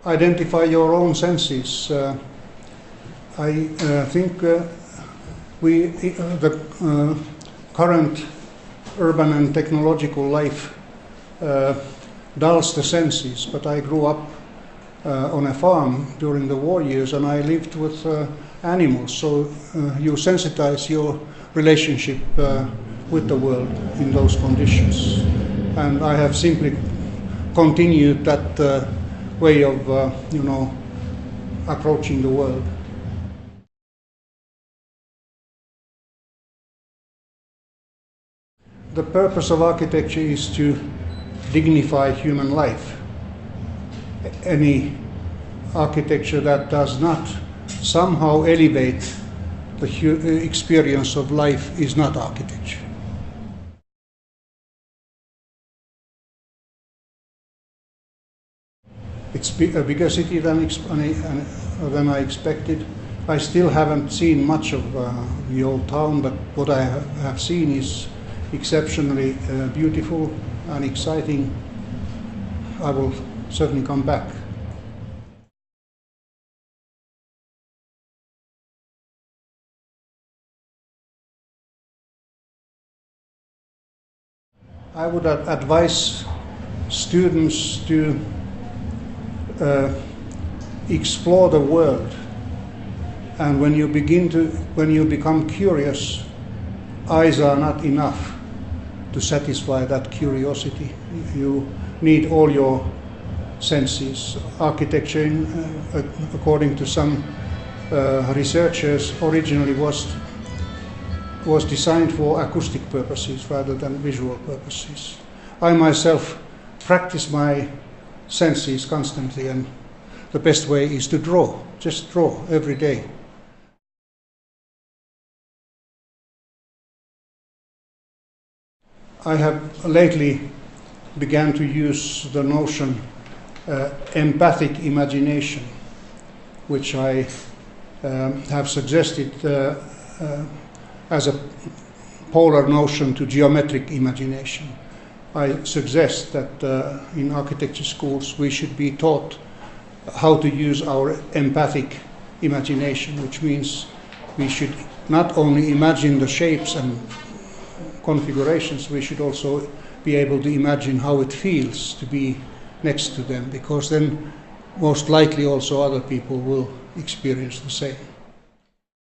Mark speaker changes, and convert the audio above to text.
Speaker 1: Identify your own senses. I think the current urban and technological life dulls the senses, but I grew up on a farm during the war years, and I lived with animals, so you sensitize your relationship with the world in those conditions. And I have simply continued that way of, approaching the world. The purpose of architecture is to dignify human life. Any architecture that does not somehow elevate the experience of life is not architecture. It's a bigger city than I expected. I still haven't seen much of the old town, but what I have seen is exceptionally beautiful and exciting. I will certainly come back. I would advise students to explore the world, and when you become curious, eyes are not enough to satisfy that curiosity. You need all your senses. Architecture, according to some researchers, originally was designed for acoustic purposes rather than visual purposes. I myself practice my senses constantly, and the best way is to draw. Just draw every day. I have lately began to use the notion empathic imagination, which I have suggested as a polar notion to geometric imagination. I suggest that in architecture schools we should be taught how to use our empathic imagination, which means we should not only imagine the shapes and configurations, we should also be able to imagine how it feels to be next to them, because then most likely also other people will experience the same.